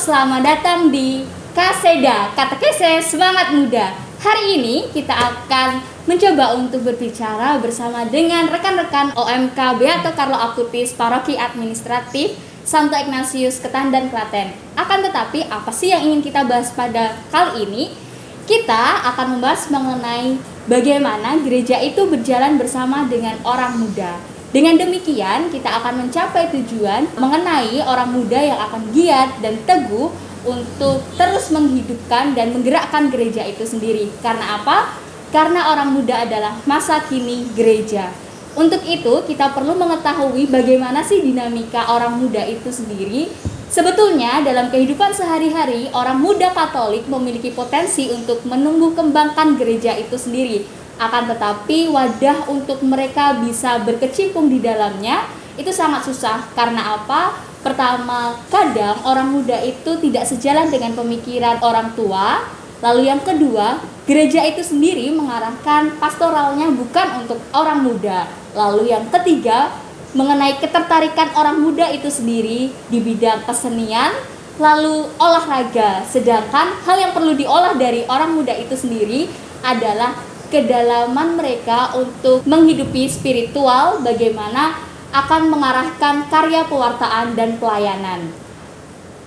selamat datang di Kaseda, Katekese Semangat Muda. Hari ini kita akan mencoba untuk berbicara bersama dengan rekan-rekan OMK Beato Carlo Acutis Paroki Administratif Santo Ignatius Ketandan Klaten. Akan tetapi, apa sih yang ingin kita bahas pada kali ini? Kita akan membahas mengenai bagaimana gereja itu berjalan bersama dengan orang muda. Dengan demikian, kita akan mencapai tujuan mengenai orang muda yang akan giat dan teguh untuk terus menghidupkan dan menggerakkan gereja itu sendiri. Karena apa? Karena orang muda adalah masa kini gereja. Untuk itu, kita perlu mengetahui bagaimana sih dinamika orang muda itu sendiri. Sebetulnya, dalam kehidupan sehari-hari, orang muda Katolik memiliki potensi untuk menumbuh kembangkan gereja itu sendiri. Akan tetapi wadah untuk mereka bisa berkecimpung di dalamnya itu sangat susah. Karena apa? Pertama, kadang orang muda itu tidak sejalan dengan pemikiran orang tua. Lalu yang kedua, gereja itu sendiri mengarahkan pastoralnya bukan untuk orang muda. Lalu yang ketiga, mengenai ketertarikan orang muda itu sendiri di bidang kesenian, lalu olahraga. Sedangkan hal yang perlu diolah dari orang muda itu sendiri adalah kedalaman mereka untuk menghidupi spiritual, bagaimana akan mengarahkan karya pewartaan dan pelayanan.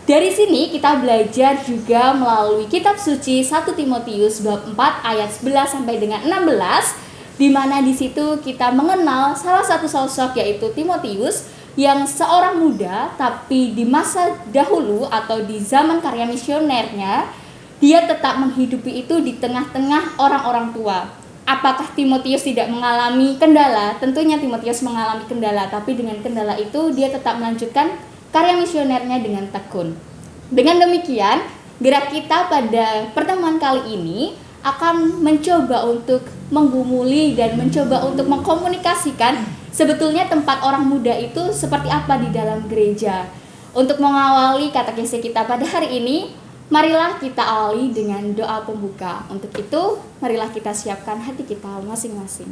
Dari sini kita belajar juga melalui kitab suci 1 Timotius bab 4 ayat 11 sampai dengan 16, di mana di situ kita mengenal salah satu sosok yaitu Timotius yang seorang muda, tapi di masa dahulu atau di zaman karya misionernya dia tetap menghidupi itu di tengah-tengah orang-orang tua. Apakah Timotius tidak mengalami kendala? Tentunya Timotius mengalami kendala, tapi dengan kendala itu dia tetap melanjutkan karya misionernya dengan tekun. Dengan demikian, gerak kita pada pertemuan kali ini akan mencoba untuk menggumuli dan mencoba untuk mengkomunikasikan sebetulnya tempat orang muda itu seperti apa di dalam gereja. Untuk mengawali katekese kita pada hari ini, marilah kita awali dengan doa pembuka. Untuk itu, marilah kita siapkan hati kita masing-masing.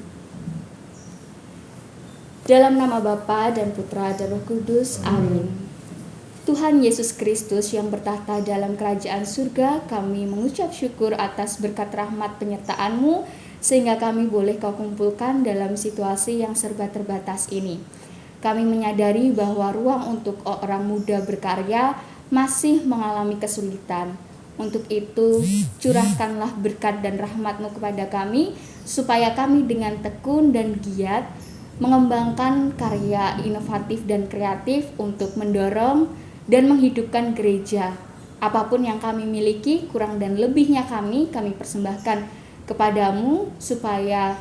Dalam nama Bapa dan Putra dan Roh Kudus, amin. Tuhan Yesus Kristus yang bertahta dalam kerajaan surga, kami mengucap syukur atas berkat rahmat penyertaan-Mu, sehingga kami boleh Kau kumpulkan dalam situasi yang serba terbatas ini. Kami menyadari bahwa ruang untuk orang muda berkarya masih mengalami kesulitan. Untuk itu, curahkanlah berkat dan rahmat-Mu kepada kami, supaya kami dengan tekun dan giat mengembangkan karya inovatif dan kreatif untuk mendorong dan menghidupkan gereja. Apapun yang kami miliki, kurang dan lebihnya kami persembahkan kepadamu, supaya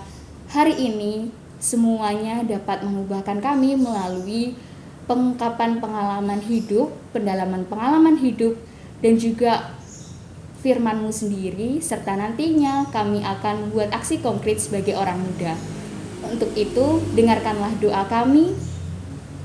hari ini semuanya dapat mengubahkan kami melalui pengungkapan pengalaman hidup, pendalaman pengalaman hidup, dan juga firman-Mu sendiri, serta nantinya kami akan membuat aksi konkret sebagai orang muda. Untuk itu, dengarkanlah doa kami.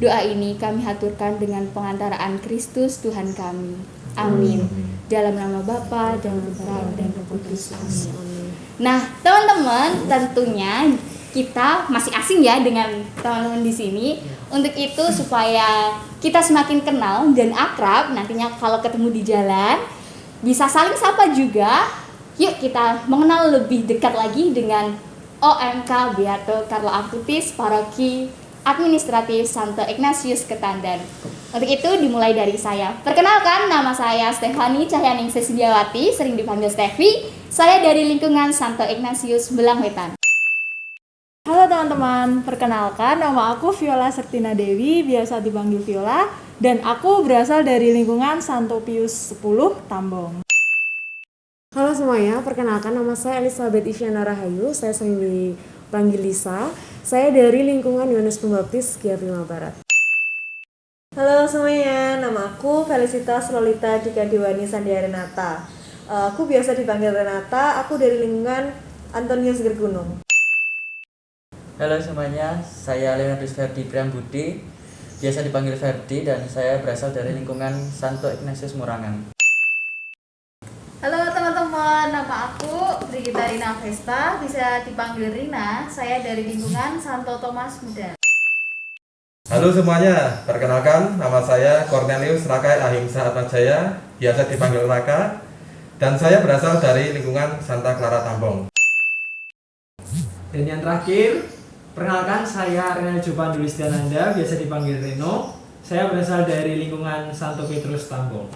Doa ini kami haturkan dengan pengantaraan Kristus Tuhan kami. Amin. Dalam nama Bapa dan Putra dan Roh Kudus. Amin. Nah, teman-teman, tentunya kita masih asing ya dengan teman-teman di sini. Untuk itu, supaya kita semakin kenal dan akrab, nantinya kalau ketemu di jalan bisa saling sapa juga. Yuk kita mengenal lebih dekat lagi dengan OMK Beato Carlo Acutis Paroki Administratif Santo Ignatius Ketandan. Untuk itu dimulai dari saya. Perkenalkan, nama saya Stefani Cahyaning Sesidiawati, sering dipanggil Stevi. Saya dari lingkungan Santo Ignatius Belangwetan. Halo teman-teman, perkenalkan nama aku Viola Sektina Dewi, biasa dipanggil Viola, dan aku berasal dari lingkungan Santo Pius X Tambong. Halo semuanya, perkenalkan nama saya Elizabeth Isyana Rahayu, saya sering dipanggil Lisa. Saya dari lingkungan Yohanes Pembaptis Gia Prima Barat. Halo semuanya, nama aku Felicitas Lolita Dika Dewani Sandia Renata. Aku biasa dipanggil Renata, aku dari lingkungan Antonius Gergunung. Halo semuanya, saya Leonardus Ferdi Priambudi, biasa dipanggil Ferdi, dan saya berasal dari lingkungan Santo Ignatius Murangan. Halo teman-teman, nama aku Brigita Rina Vesta, bisa dipanggil Rina. Saya dari lingkungan Santo Thomas Muda. Halo semuanya, perkenalkan nama saya Cornelius Rakai Ahimsa Atmajaya, biasa dipanggil Raka, dan saya berasal dari lingkungan Santa Clara Tambong. Dan yang terakhir, perkenalkan saya Renal Jopan Dulistiananda, biasa dipanggil Reno. Saya berasal dari lingkungan Santo Petrus Tambong.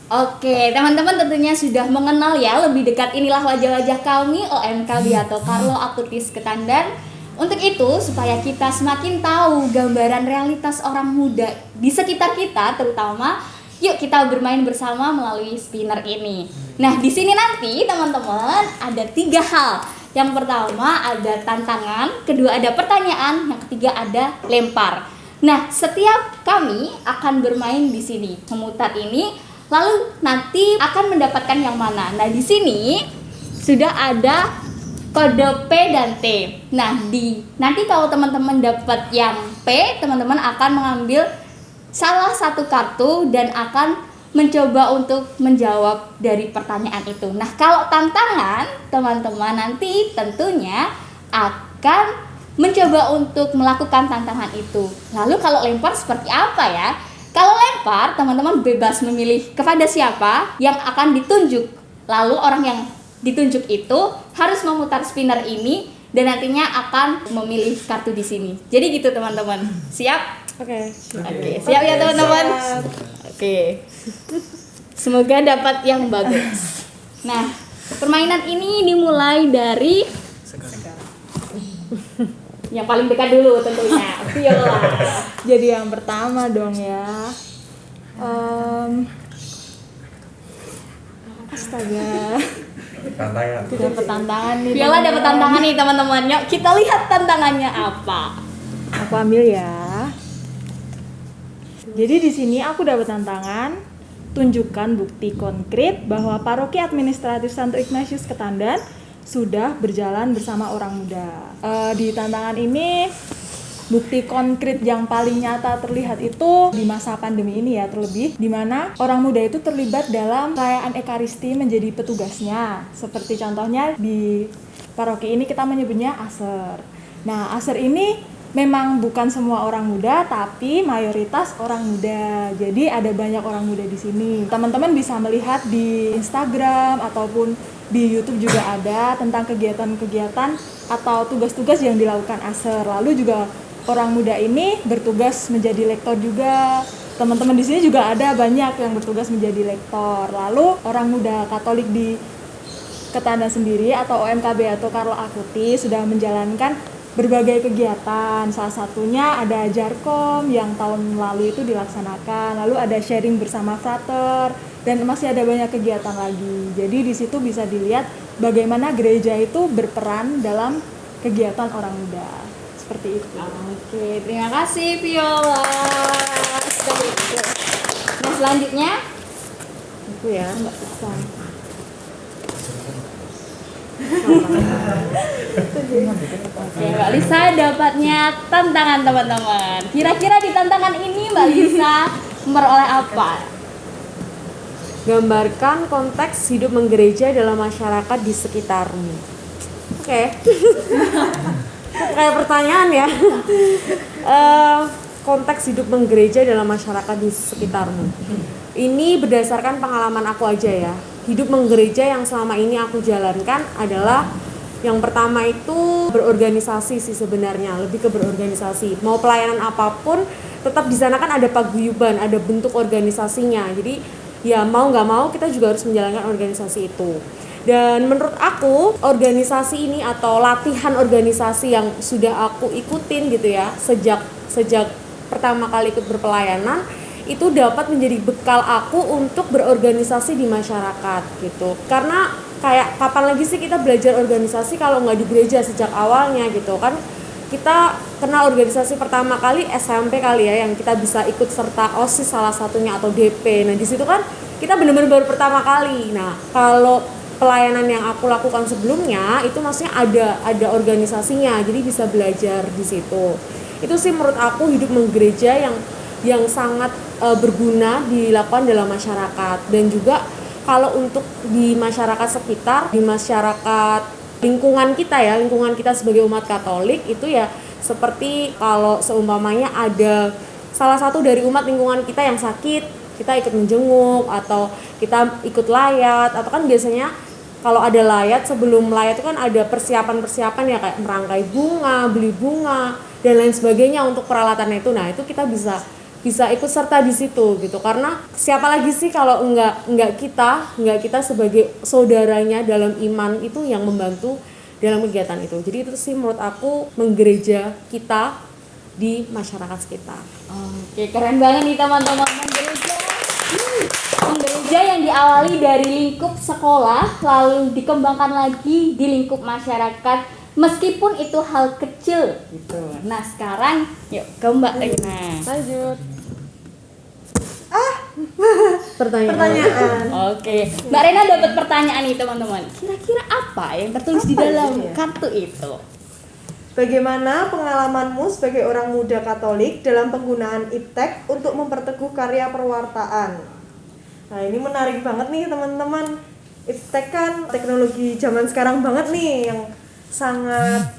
Oke, teman-teman tentunya sudah mengenal ya lebih dekat inilah wajah-wajah kami OMK Beato Carlo Acutis Ketandan. Untuk itu, supaya kita semakin tahu gambaran realitas orang muda di sekitar kita, terutama, yuk kita bermain bersama melalui spinner ini. Nah, di sini nanti teman-teman ada 3 hal. Yang pertama ada tantangan, kedua ada pertanyaan, yang ketiga ada lempar. Nah, setiap kami akan bermain di sini, memutar ini, lalu nanti akan mendapatkan yang mana. Nah, di sini sudah ada kode P dan T. Nah, nanti kalau teman-teman dapat yang P, teman-teman akan mengambil salah satu kartu dan akan mencoba untuk menjawab dari pertanyaan itu. Nah, kalau tantangan, teman-teman nanti tentunya akan mencoba untuk melakukan tantangan itu. Lalu kalau lempar seperti apa ya? Kalau lempar, teman-teman bebas memilih kepada siapa yang akan ditunjuk. Lalu orang yang ditunjuk itu harus memutar spinner ini dan nantinya akan memilih kartu di sini. Jadi gitu teman-teman. Siap? Oke. Oke, siap ya teman-teman? Oke. Semoga dapat yang bagus. Nah, permainan ini dimulai dari yang paling dekat dulu tentunya, viola. Jadi yang pertama dong ya. Astaga. Tantangan. Dapat tantangan nih. Viola dapat tantangan nih teman-teman. Yuk kita lihat tantangannya apa. Aku ambil ya. Jadi di sini aku dapat tantangan, tunjukkan bukti konkret bahwa Paroki Administratif Santo Ignatius Ketandan sudah berjalan bersama orang muda. Di tantangan ini bukti konkret yang paling nyata terlihat itu di masa pandemi ini ya, terlebih di mana orang muda itu terlibat dalam perayaan Ekaristi menjadi petugasnya. Seperti contohnya di paroki ini kita menyebutnya aser. Nah, aser ini memang bukan semua orang muda, tapi mayoritas orang muda. Jadi ada banyak orang muda di sini. Teman-teman bisa melihat di Instagram ataupun di YouTube juga ada tentang kegiatan-kegiatan atau tugas-tugas yang dilakukan aser. Lalu juga orang muda ini bertugas menjadi lektor juga. Teman-teman di sini juga ada banyak yang bertugas menjadi lektor. Lalu orang muda Katolik di Ketandan sendiri atau OMK Beato Carlo Acutis sudah menjalankan berbagai kegiatan. Salah satunya ada Jarkom yang tahun lalu itu dilaksanakan. Lalu ada sharing bersama frater dan masih ada banyak kegiatan lagi. Jadi di situ bisa dilihat bagaimana gereja itu berperan dalam kegiatan orang muda. Seperti itu. Oke, terima kasih Viola. Nah, selanjutnya Aku ya. Mbak Lisa. Oke, Mbak Lisa dapatnya tantangan teman-teman. Kira-kira di tantangan ini Mbak Lisa memperoleh apa? Gambarkan konteks hidup menggereja dalam masyarakat di sekitarmu. Oke. Kayak pertanyaan ya. Konteks hidup menggereja dalam masyarakat di sekitarmu. Ini berdasarkan pengalaman aku aja ya. Hidup menggereja yang selama ini aku jalankan adalah yang pertama itu berorganisasi sih sebenarnya, lebih ke berorganisasi. Mau pelayanan apapun, tetap di sana kan ada paguyuban, ada bentuk organisasinya. Jadi ya mau nggak mau kita juga harus menjalankan organisasi itu. Dan menurut aku organisasi ini atau latihan organisasi yang sudah aku ikutin gitu ya sejak pertama kali ikut berpelayanan itu dapat menjadi bekal aku untuk berorganisasi di masyarakat gitu. Karena kayak kapan lagi sih kita belajar organisasi kalau nggak di gereja sejak awalnya gitu kan. Kita kenal organisasi pertama kali SMP kali ya, yang kita bisa ikut serta OSIS salah satunya atau DP. Nah di situ kan kita benar-benar baru pertama kali. Nah kalau pelayanan yang aku lakukan sebelumnya itu maksudnya ada organisasinya, jadi bisa belajar di situ. Itu sih menurut aku hidup menggereja yang sangat berguna dilakukan dalam masyarakat. Dan juga kalau untuk di masyarakat sekitar, di masyarakat lingkungan kita ya, lingkungan kita sebagai umat Katolik itu ya Seperti kalau seumpamanya ada salah satu dari umat lingkungan kita yang sakit, kita ikut menjenguk atau kita ikut layat, atau kan biasanya kalau ada layat, sebelum layat itu kan ada persiapan-persiapan ya, kayak merangkai bunga, beli bunga dan lain sebagainya untuk peralatannya itu. Nah, itu kita bisa ikut serta di situ gitu. Karena siapa lagi sih kalau enggak kita sebagai saudaranya dalam iman itu yang membantu dalam kegiatan itu. Jadi itu sih menurut aku menggereja kita di masyarakat sekitar. Oke, keren banget nih teman-teman. Menggereja yang diawali dari lingkup sekolah lalu dikembangkan lagi di lingkup masyarakat meskipun itu hal kecil gitu. Nah, sekarang yuk ke Mbak Rina. Lanjut. Pertanyaan. Oke, Mbak Rena dapat pertanyaan nih teman-teman. Kira-kira apa yang tertulis di dalam kartu itu? Bagaimana pengalamanmu sebagai orang muda Katolik dalam penggunaan iptek untuk memperteguh karya perwartaan? Nah, ini menarik banget nih teman-teman. Iptek kan teknologi zaman sekarang banget nih yang sangat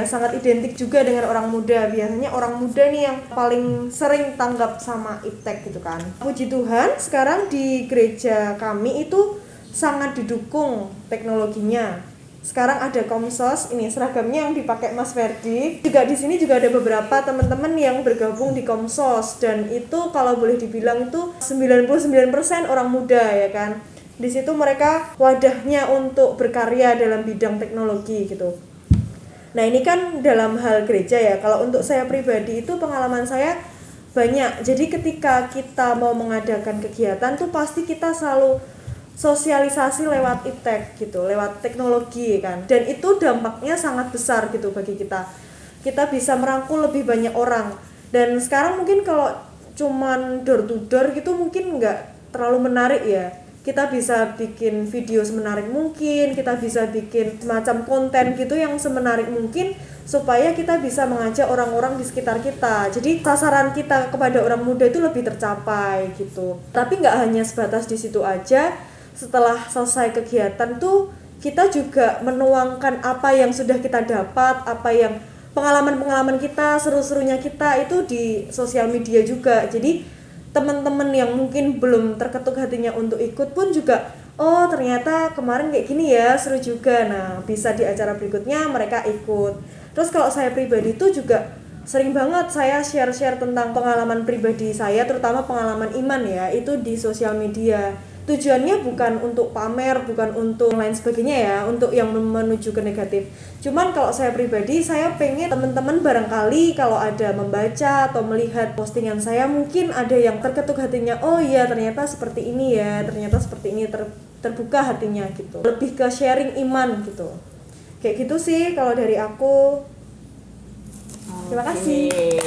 sangat identik juga dengan orang muda. Biasanya orang muda nih yang paling sering tanggap sama iptek gitu kan. Puji Tuhan, sekarang di gereja kami itu sangat didukung teknologinya. Sekarang ada Komsos, ini seragamnya yang dipakai Mas Ferdi. Juga di sini juga ada beberapa teman-teman yang bergabung di Komsos, dan itu kalau boleh dibilang itu 99% orang muda ya kan. Di situ mereka wadahnya untuk berkarya dalam bidang teknologi gitu. Nah, ini kan dalam hal gereja ya. Kalau untuk saya pribadi itu pengalaman saya banyak. Jadi ketika kita mau mengadakan kegiatan tuh pasti kita selalu sosialisasi lewat iptek gitu, lewat teknologi kan. Dan itu dampaknya sangat besar gitu bagi kita. Kita bisa merangkul lebih banyak orang. Dan sekarang mungkin kalau cuman door to door gitu mungkin nggak terlalu menarik ya. Kita bisa bikin video semenarik mungkin, kita bisa bikin semacam konten gitu yang semenarik mungkin supaya kita bisa mengajak orang-orang di sekitar kita. Jadi sasaran kita kepada orang muda itu lebih tercapai gitu. Tapi nggak hanya sebatas di situ aja. Setelah selesai kegiatan tuh kita juga menuangkan apa yang sudah kita dapat, apa yang pengalaman-pengalaman kita, seru-serunya kita itu di sosial media juga. Jadi teman-teman yang mungkin belum terketuk hatinya untuk ikut pun juga, oh ternyata kemarin kayak gini ya, seru juga. Nah, bisa di acara berikutnya mereka ikut. Terus kalau saya pribadi itu juga sering banget saya share-share tentang pengalaman pribadi saya, terutama pengalaman iman ya, itu di sosial media. Tujuannya bukan untuk pamer, bukan untuk lain sebagainya ya, untuk yang menuju ke negatif. Cuman kalau saya pribadi, saya pengen teman-teman barangkali kalau ada membaca atau melihat postingan saya, mungkin ada yang terketuk hatinya, oh iya ternyata seperti ini ya, ternyata seperti ini, terbuka hatinya gitu. Lebih ke sharing iman gitu. Kayak gitu sih kalau dari aku. Terima kasih.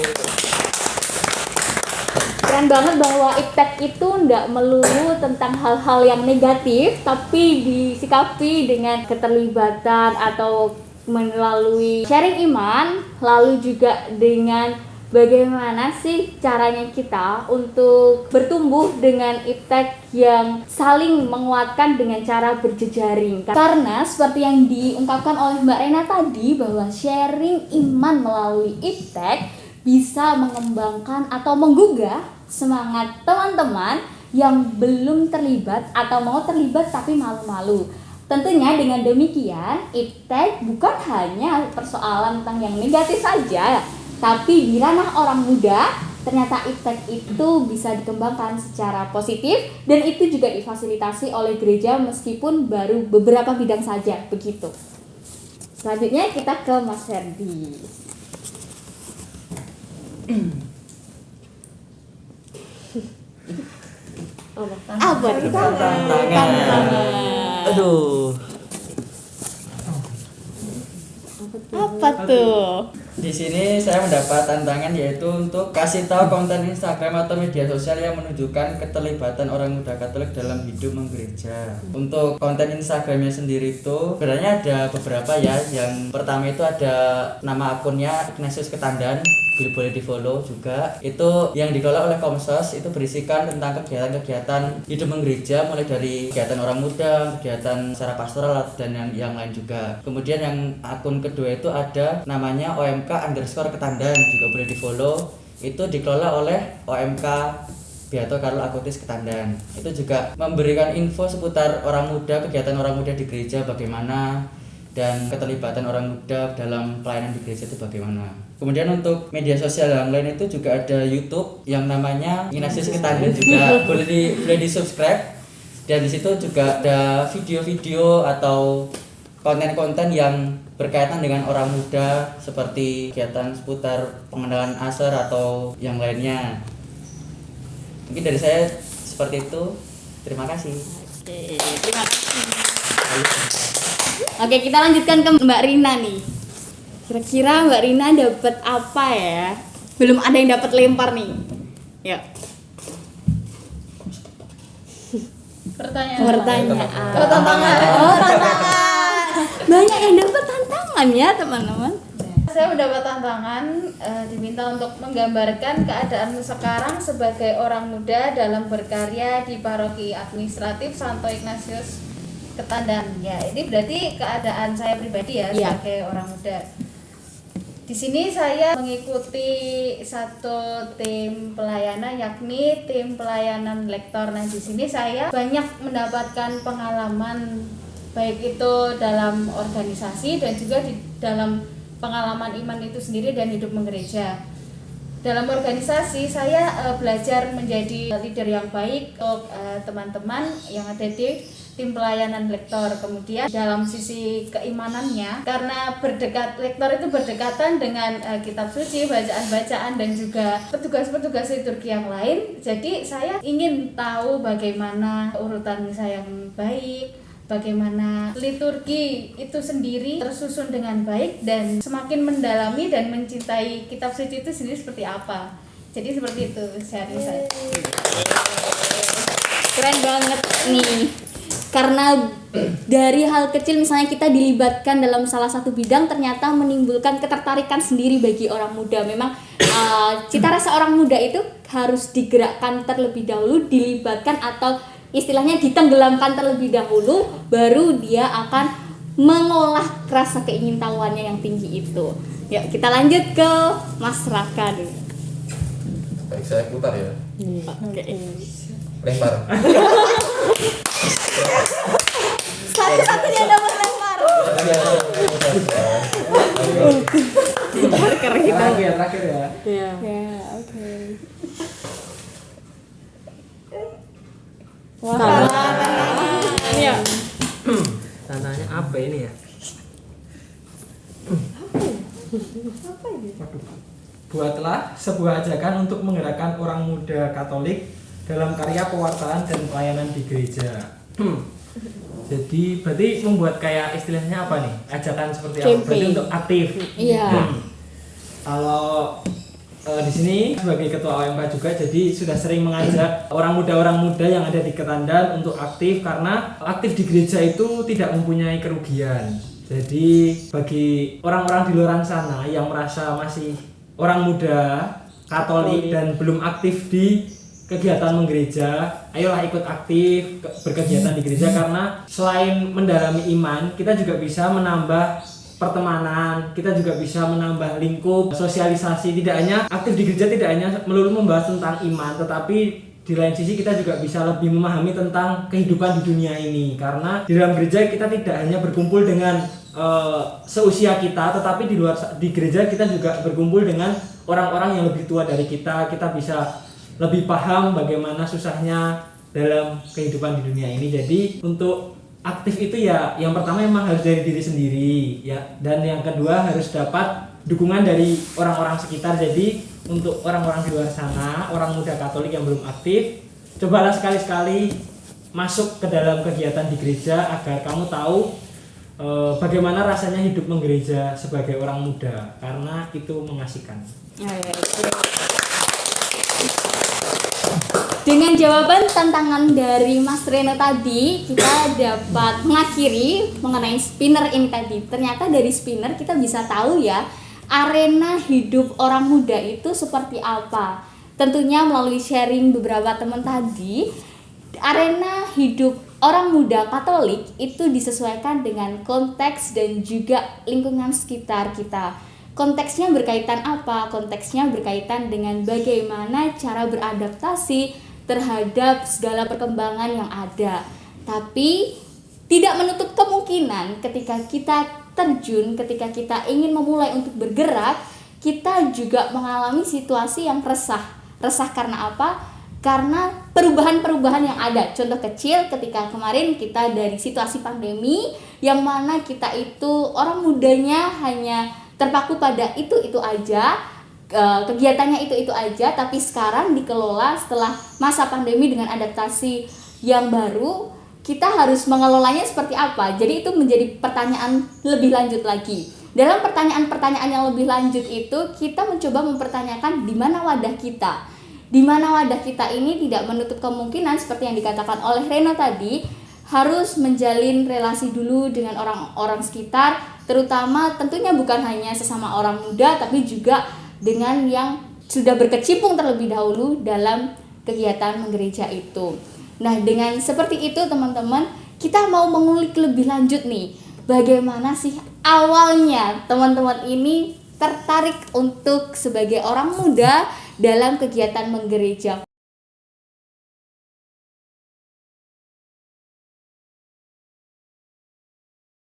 Keren banget bahwa iptek itu nggak melulu tentang hal-hal yang negatif, tapi disikapi dengan keterlibatan atau melalui sharing iman, lalu juga dengan bagaimana sih caranya kita untuk bertumbuh dengan iptek yang saling menguatkan dengan cara berjejaring. Karena seperti yang diungkapkan oleh Mbak Rena tadi, bahwa sharing iman melalui iptek bisa mengembangkan atau menggugah semangat teman-teman yang belum terlibat atau mau terlibat tapi malu-malu. Tentunya dengan demikian, iptek bukan hanya persoalan tentang yang negatif saja, tapi di ranah orang muda, ternyata iptek itu bisa dikembangkan secara positif, dan itu juga difasilitasi oleh gereja meskipun baru beberapa bidang saja, begitu. Selanjutnya kita ke Mas Ferdi. Apa tantangan? Aduh. Apa tuh? Di sini saya mendapat tantangan yaitu untuk kasih tahu konten Instagram atau media sosial yang menunjukkan keterlibatan orang muda Katolik dalam hidup menggereja. Untuk konten Instagramnya sendiri itu sebenarnya ada beberapa ya. Yang pertama itu ada nama akunnya Ignatius Ketandan, boleh di follow juga. Itu yang dikelola oleh Komsos, itu berisikan tentang kegiatan-kegiatan hidup menggereja, mulai dari kegiatan orang muda, kegiatan secara pastoral dan yang lain juga. Kemudian yang akun kedua itu ada namanya OMK @omk_ketandan, juga boleh di follow. Itu dikelola oleh OMK Beato Carlo Acutis Ketandan. Itu juga memberikan info seputar orang muda, kegiatan orang muda di gereja bagaimana, dan keterlibatan orang muda dalam pelayanan di gereja itu bagaimana. Kemudian untuk media sosial yang lain itu juga ada YouTube yang namanya Ignatius Ketandan, juga boleh di subscribe. Dan di situ juga ada video-video atau konten-konten yang berkaitan dengan orang muda, seperti kegiatan seputar pengenalan ASER atau yang lainnya. Mungkin dari saya seperti itu. Terima kasih. Oke, terima kasih. Oke, kita lanjutkan ke Mbak Rina nih. Kira-kira Mbak Rina dapat apa ya? Belum ada yang dapat lempar nih. Ya. Pertanyaan. Oh, tantangan. Banyak yang dapat tantangan ya, teman-teman. Saya mendapat tantangan, diminta untuk menggambarkan keadaan sekarang sebagai orang muda dalam berkarya di Paroki Administratif Santo Ignatius Ketandan. Ya, ini berarti keadaan saya pribadi ya sebagai orang muda. Di sini saya mengikuti satu tim pelayanan, yakni tim pelayanan lektor. Nah, di sini saya banyak mendapatkan pengalaman, baik itu dalam organisasi dan juga di dalam pengalaman iman itu sendiri dan hidup menggereja. Dalam organisasi saya belajar menjadi leader yang baik untuk teman-teman yang ada di tim pelayanan lektor. Kemudian dalam sisi keimanannya, karena lektor itu berdekatan dengan kitab suci, bacaan-bacaan dan juga petugas-petugas liturgi yang lain. Jadi saya ingin tahu bagaimana urutan misa yang baik, bagaimana liturgi itu sendiri tersusun dengan baik, dan semakin mendalami dan mencintai kitab suci itu sendiri seperti apa. Jadi seperti itu sharing saya. Keren banget nih. Karena dari hal kecil misalnya kita dilibatkan dalam salah satu bidang, ternyata menimbulkan ketertarikan sendiri bagi orang muda. Memang cita rasa orang muda itu harus digerakkan terlebih dahulu, dilibatkan atau istilahnya ditenggelamkan terlebih dahulu, baru dia akan mengolah rasa keingintahuannya yang tinggi itu. Yuk kita lanjut ke Mas Raka dulu. Baik, saya putar ya. Oke. Lempar. Satu-satunya dapat lempar. Terakhir ya. Ya, oke. Ya. Tantangannya apa ini ya? Buatlah sebuah ajakan untuk menggerakkan orang muda Katolik dalam karya pewartaan dan pelayanan di gereja. Jadi berarti membuat kayak istilahnya apa nih? Ajakan seperti apa? Berarti untuk aktif. Iya. Kalau di sini sebagai ketua OMK juga, jadi sudah sering mengajak orang muda yang ada di Ketandan untuk aktif, karena aktif di gereja itu tidak mempunyai kerugian. Jadi bagi orang-orang di luar sana yang merasa masih orang muda Katolik dan belum aktif di kegiatan menggereja, ayolah ikut aktif berkegiatan di gereja, karena selain mendalami iman, kita juga bisa menambah pertemanan, kita juga bisa menambah lingkup sosialisasi. Tidak hanya aktif di gereja, tidak hanya melulu membahas tentang iman, tetapi di lain sisi kita juga bisa lebih memahami tentang kehidupan di dunia ini, karena di dalam gereja kita tidak hanya berkumpul dengan seusia kita, tetapi di gereja kita juga berkumpul dengan orang-orang yang lebih tua dari kita. Kita bisa lebih paham bagaimana susahnya dalam kehidupan di dunia ini. Jadi untuk aktif itu ya, yang pertama memang harus dari diri sendiri ya, dan yang kedua harus dapat dukungan dari orang-orang sekitar. Jadi untuk orang-orang di luar sana, orang muda Katolik yang belum aktif, cobalah sekali-sekali masuk ke dalam kegiatan di gereja agar kamu tahu bagaimana rasanya hidup menggereja sebagai orang muda, karena itu mengasihkan. Dengan jawaban tantangan dari Mas Reno tadi, kita dapat mengakhiri mengenai spinner ini tadi. Ternyata dari spinner kita bisa tahu ya, arena hidup orang muda itu seperti apa. Tentunya melalui sharing beberapa teman tadi, arena hidup orang muda Katolik itu disesuaikan dengan konteks dan juga lingkungan sekitar kita. Konteksnya berkaitan apa? Konteksnya berkaitan dengan bagaimana cara beradaptasi terhadap segala perkembangan yang ada. Tapi tidak menutup kemungkinan ketika kita terjun, ketika kita ingin memulai untuk bergerak, kita juga mengalami situasi yang resah. Resah karena apa? Karena perubahan-perubahan yang ada. Contoh kecil ketika kemarin kita dari situasi pandemi yang mana kita itu orang mudanya hanya terpaku pada itu aja, kegiatannya itu aja, tapi sekarang dikelola setelah masa pandemi dengan adaptasi yang baru, kita harus mengelolanya seperti apa. Jadi itu menjadi pertanyaan lebih lanjut lagi. Dalam pertanyaan-pertanyaan yang lebih lanjut itu, kita mencoba mempertanyakan di mana wadah kita. Di mana wadah kita ini tidak menutup kemungkinan seperti yang dikatakan oleh Reno tadi, harus menjalin relasi dulu dengan orang-orang sekitar, terutama tentunya bukan hanya sesama orang muda, tapi juga dengan yang sudah berkecimpung terlebih dahulu dalam kegiatan menggereja itu. Nah, dengan seperti itu teman-teman, kita mau mengulik lebih lanjut nih, bagaimana sih awalnya teman-teman ini tertarik untuk sebagai orang muda dalam kegiatan menggereja.